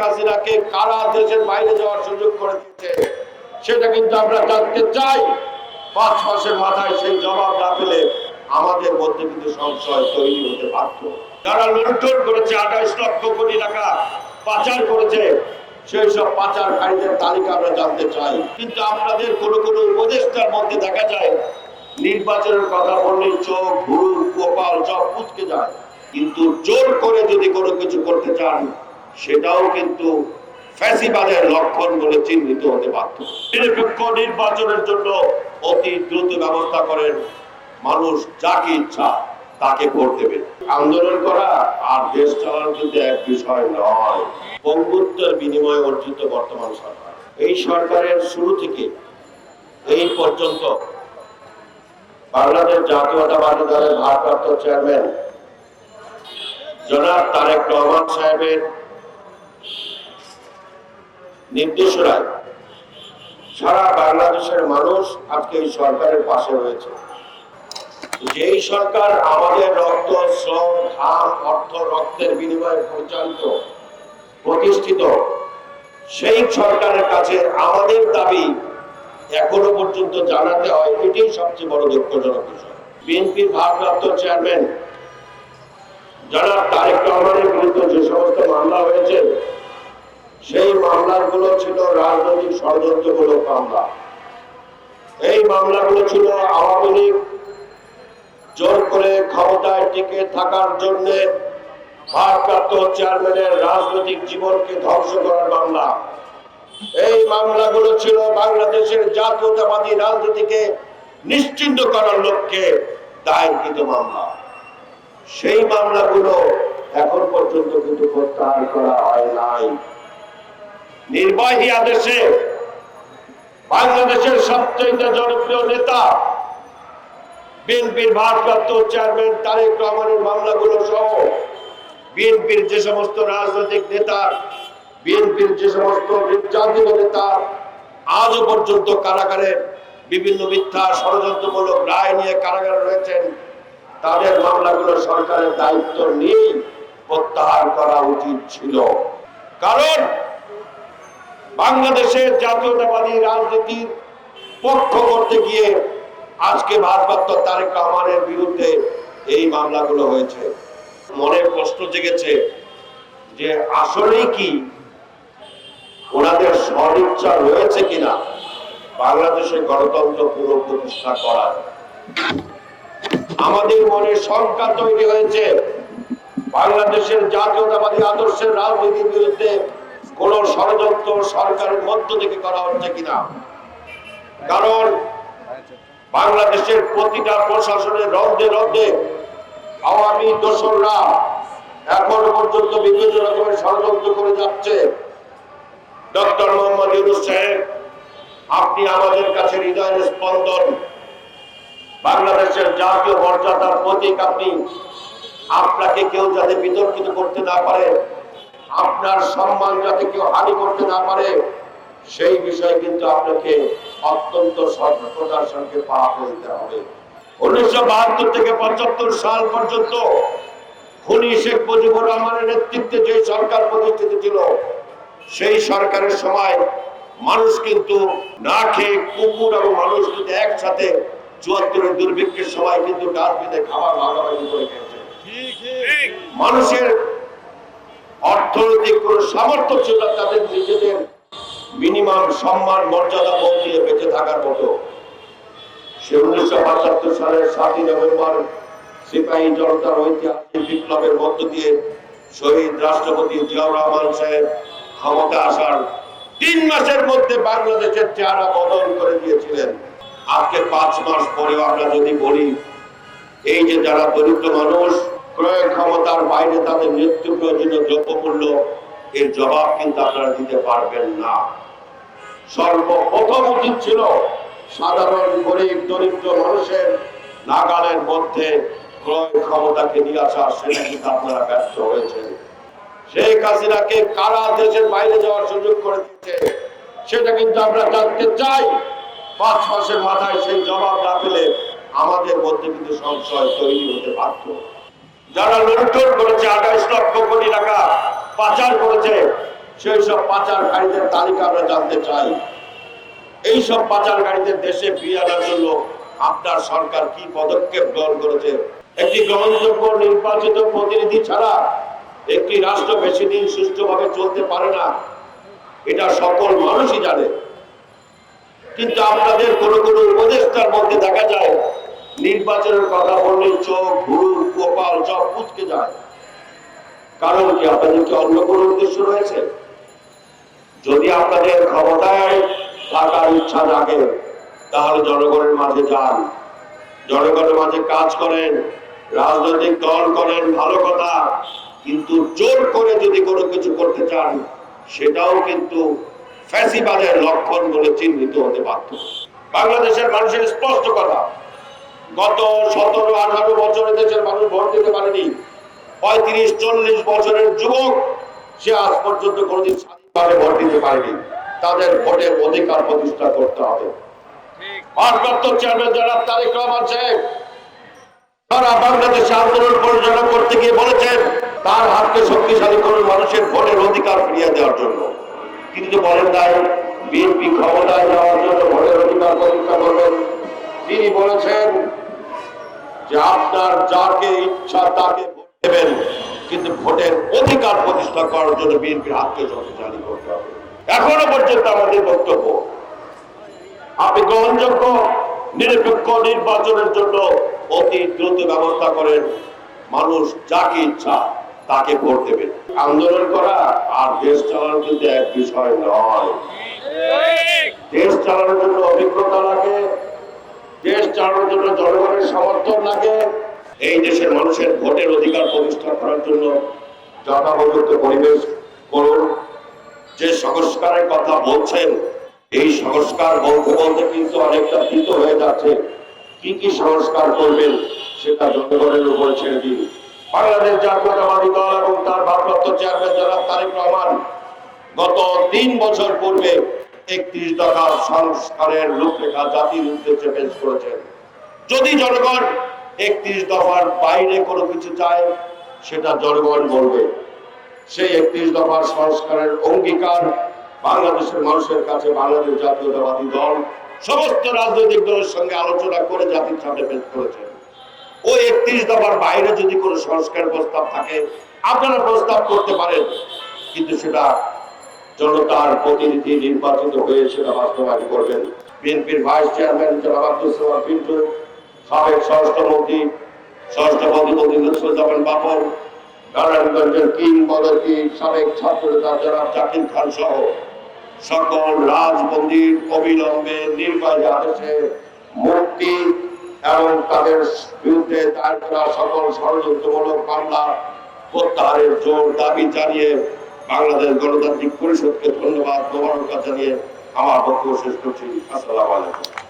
হাসিনাকে কারা দেশের বাইরে যাওয়ার সুযোগ করে দিচ্ছে সেটা কিন্তু আমরা জানতে চাই। 5 মাসের মাথায় সেই জবাব না পেলে আমাদের মধ্যে কিন্তু সংশয় তৈরি হতে পারত। যারা লুণ্ঠন করেছে 28 লক্ষ কোটি টাকা পাচার করেছে সেই সব পাচারকারীদের তালিকা আমরা জানতে চাই। কিন্তু আপনাদের কোন কোন উপদেষ্টার মধ্যে দেখা যায় নির্বাচনের কথা বললেই চোখ ভুরু কপাল সব কুঁচকে যায়, কিন্তু জোর করে যদি কোনো কিছু করতে চান সেটাও কিন্তু ফ্যাসিবাদের লক্ষণ বলে চিহ্নিত হতে পারত। নিরপেক্ষ নির্বাচনের জন্য অতি দ্রুত ব্যবস্থা করেন, মানুষ যাকে ইচ্ছা তাকে ভোট দেবে। আন্দোলন করা আর দেশ চালানো কিন্তু এক বিষয় নয়। বঙ্গুত্বের বিনিময়ে অর্জিত বর্তমান সরকার, এই সরকারের শুরু থেকে এই পর্যন্ত বাংলাদেশ জাতীয়তাবাদী দলের ভারপ্রাপ্ত চেয়ারম্যান জনাব তারেক রহমান সাহেবের নির্দেশনায় সারা বাংলাদেশের মানুষ আজকে এই সরকারের পাশে রয়েছে। যেই সরকার আমাদের রক্ত শ্রম ঘাম অর্থ রক্তের বিনিময়ে পরিচালিত প্রতিষ্ঠিত, সেই সরকারের কাছে আমাদের দাবি এখনো পর্যন্ত জানাতে হয়, এটাই সবচেয়ে বড় দুঃখজনক বিষয়। বিএনপির ভারপ্রাপ্ত চেয়ারম্যান জনাব তারেক রহমানের বিরুদ্ধে যে সমস্ত মামলা হয়েছে সেই মামলাগুলো ছিল রাজনৈতিক ষড়যন্ত্রমূলক মামলা। এই মামলাগুলো ছিল আওয়ামী লীগ জোর করে ক্ষমতায় টিকে থাকার জন্য ভারপ্রাপ্ত চেয়ারম্যানের রাজনৈতিক জীবনকে ধ্বংস করার মামলা। এই মামলাগুলো ছিল বাংলাদেশের জাতীয়তাবাদী রাজনীতিকে নিশ্চিহ্ন করার লক্ষ্যে দায়েরকৃত মামলা। সেই মামলাগুলো এখন পর্যন্ত কিন্তু প্রত্যাহার করা হয় নাই। নির্বাহী আদেশে বাংলাদেশের সবচেয়ে জনপ্রিয় নেতা বিএনপির ভারপ্রাপ্ত চেয়ারম্যান তারেক রহমানের মামলাগুলো সহ বিএনপির যে সমস্ত রাজনৈতিক নেতা, বিএনপির যে সমস্ত নির্যাতিত নেতা আজও পর্যন্ত কারাগারে বিভিন্ন মিথ্যা ষড়যন্ত্রমূলক রায় নিয়ে কারাগারে রয়েছেন, তাদের মামলাগুলো সরকারের দায়িত্ব নিয়ে প্রত্যাহার করা উচিত ছিল। কারণ বাংলাদেশের জাতীয়তাবাদী রাজনীতির পক্ষ করতে গিয়ে আজকে ভারপ্রাপ্ত তারেক রহমানের বিরুদ্ধে এই মামলাগুলো হয়েছে। মনে প্রশ্ন জেগেছে যে আসলেই কি ওনাদের সদিচ্ছা রয়েছে কিনা বাংলাদেশের গণতন্ত্র পুনঃপ্রতিষ্ঠা করার। আমাদের মনে শঙ্কা তৈরি হয়েছে বাংলাদেশের জাতীয়তাবাদী আদর্শের রাজনীতির বিরুদ্ধে কোন ষড়যন্ত্র সরকারের মধ্য থেকে করা হচ্ছে কিনা। কারণ বাংলাদেশের প্রতিটা প্রশাসনের রন্ধে রন্ধে আওয়ামী দোসররা এখন পর্যন্ত বিভিন্ন রকমের ষড়যন্ত্র করে যাচ্ছে। ডক্টর মোহাম্মদ ইউনূস সাহেব, আপনি আমাদের কাছে হৃদয়ের স্পন্দন, বাংলাদেশের জাতীয় মর্যাদার প্রতীক আপনি। আপনাকে কেউ যাতে বিতর্কিত করতে না পারে, আপনার সম্মান যাতে কেউ হানি করতে না পারে, সেই বিষয়ে কিন্তু আপনাকে অত্যন্ত সতর্কতার সঙ্গে পা ফেলতে হবে। 1972 থেকে 75 সাল পর্যন্ত খুনি শেখ মুজিবুর রহমানের নেতৃত্বে যে সরকার প্রতিষ্ঠিত ছিল, সেই সরকারের সময় মানুষ কিন্তু না খেয়ে কুকুর এবং মানুষ কিন্তু একসাথে 74 দুর্ভিক্ষের সময় কিন্তু ডাস্টবিনে খাবার ভাগাভাগি করে খেয়েছে। মানুষের অর্থনৈতিক কোন সামর্থ্য ছিল তাদের নিজেদের মিনিমাম সম্মান মর্যাদা বোধ দিয়ে বেঁচে থাকার মতো। সে 1975 সালের 7ই নভেম্বর সিপাহী জনতার ঐতিহাসিক বিপ্লবের মধ্য দিয়ে শহীদ রাষ্ট্রপতি জিয়াউর রহমান সাহেব ক্ষমতা আসার 3 মাসের মধ্যে বাংলাদেশের চেহারা বদল করে দিয়েছিলেন। আজকে 5 মাস পরেও আমরা যদি বলি এই যে যারা দরিদ্র মানুষ ক্রয় ক্ষমতার বাইরে তাদের নিত্য প্রয়োজনীয় দ্রব্যমূল্য, এর জবাব কিন্তু আপনারা দিতে পারবেন না। সর্বপ্রথম উচিত ছিল সাধারণ গরিব দরিদ্র মানুষের নাগালের মধ্যে ক্রয় ক্ষমতাকে নিয়ে আসা, সেটা কিন্তু আপনারা ব্যর্থ হয়েছে। শেখ হাসিনাকে কারা দেশের বাইরে যাওয়ার সুযোগ করে দিচ্ছে সেটা কিন্তু আমরা জানতে চাই। 5 মাসের মাথায় সেই জবাব না পেলে আমাদের মধ্যে কিন্তু সংশয় তৈরি হতে পারত। যারা লুণ্ঠন করেছে 28 লক্ষ কোটি টাকা পাচার করেছে সেই সব পাচারকারীদের তালিকা আমরা জানতে চাই। এই সব পাচারকারীদের দেশে ফিরিয়ে আনার জন্য আপনার সরকার কি পদক্ষেপ গ্রহণ করেছে? একটি গ্রহণযোগ্য নির্বাচিত প্রতিনিধি ছাড়া একটি রাষ্ট্র বেশি দিন সুষ্ঠুভাবে চলতে পারে না, এটা সকল মানুষই জানে। কিন্তু আপনাদের কোন কোন উপদেষ্টার মধ্যে দেখা যায় নির্বাচনের কথা বললে চোখ, ভুরু, কপাল সব কুঁচকে যায়। কারণ কি, আপনাদের কি অন্য কোনো উদ্দেশ্য রয়েছে? যদি আপনাদের ক্ষমতায় থাকার ইচ্ছা জাগে তাহলে জনগণের মাঝে যান, জনগণের মাঝে কাজ করেন, রাজনৈতিক দল করেন, ভালো কথা। কিন্তু জোর করে যদি কোনো কিছু করতে চান সেটাও কিন্তু ফ্যাসিবাদের লক্ষণ বলে চিহ্নিত হতে বাধ্য। বাংলাদেশের মানুষের স্পষ্ট কথা, গত 17-18 বছরে দেশের মানুষ ভোট দিতে পারেনি। 35-40 বছরের যুবক সে আজ পর্যন্ত কোনোদিন স্বাধীনভাবে ভোট দিতে পারেনি। তাদের ভোটের অধিকার প্রতিষ্ঠা করতে হবে। ভারপ্রাপ্ত চেয়ারম্যান জনাব তারেক রহমান সাহেব সারা বাংলাদেশে আন্দোলন পরিচালনা করতে গিয়ে বলেছেন তার হাতকে শক্তিশালী করুন মানুষের ভোটের অধিকার ফিরিয়ে দেওয়ার জন্য। কিন্তু বলেন নাই বিএনপি ক্ষমতায় যাওয়ার জন্য ভোটের অধিকার প্রতিষ্ঠা করবেন। তিনি বলেছেন যে আপনার যাকে ইচ্ছা তাকে ভোট দেবেন, কিন্তু ভোটের অধিকার প্রতিষ্ঠা করার জন্য বিএনপির হাতকে শক্তিশালী করতে হবে। এখনো পর্যন্ত আমাদের বক্তব্য, আপনি গ্রহণযোগ্য নিরপেক্ষ নির্বাচনের জন্য অতি দ্রুত ব্যবস্থা করেন, মানুষ যাকে ইচ্ছা তাকে ভোট দেবেন। আন্দোলন করা আর দেশ চালানো কিন্তু এক বিষয় নয়। দেশ চালানোর জন্য অভিজ্ঞতা লাগে, দেশ চালানোর জন্য জনগণের সমর্থন লাগে। এই দেশের মানুষের ভোটের অধিকার প্রতিষ্ঠা করার জন্য যথাযথ পরিবেশ করুন। যে সংস্কারের কথা বলছেন, এই সংস্কার বলতে বলতে কিন্তু অনেকটা দ্রুত হয়ে যাচ্ছে। কি কি সংস্কার করবেন সেটা জনগণের উপরে ছেড়ে দিন। বাংলাদেশ জাতীয়তাবাদী দল এবং তার ভারপ্রাপ্ত চেয়ারম্যান জনাব তারেক রহমান গত 3 বছর পূর্বে 31 দফা সংস্কারের রূপরেখা জাতির উদ্দেশ্যে পেশ করেছেন। যদি জনগণ 31 দফার বাইরে কোনো কিছু চায় সেটা জনগণ বলবে। সেই 31 দফার সংস্কারের অঙ্গীকার বাংলাদেশের মানুষের কাছে বাংলাদেশ জাতীয়তাবাদী দল সমস্ত রাজনৈতিক দলের সঙ্গে আলোচনা করে জাতির সামনে পেশ করেছেন। ওই 31 দফার বাইরে যদি কোনো সংস্কার প্রস্তাব থাকে আপনারা প্রস্তাব করতে পারেন, কিন্তু সেটা জনতার প্রতিনিধি নির্বাচিত হয়ে সেটা বাস্তবায়ন করবেন। বিএনপির ভাইস চেয়ারম্যান জনাব আব্দুল সামাদ পিন্টু, সাবেক স্বরাষ্ট্রমন্ত্রী লুৎফুজ্জামান বাবর, নারায়ণগঞ্জের কিংবদন্তি সাবেক ছাত্রনেতা জনাব জাকির খান সহ সকল রাজবন্দীর অবিলম্বে নির্বাহী আদেশে মুক্তি এবং তাদের বিরুদ্ধে দায়ের করা সকল ষড়যন্ত্রমূলক মামলা প্রত্যাহারের জোর দাবি জানিয়ে বাংলাদেশ গণতান্ত্রিক পরিষদকে ধন্যবাদ মোবারকবাদ জানিয়ে আমার বক্তব্য শেষ করছি। আসসালামু আলাইকুম।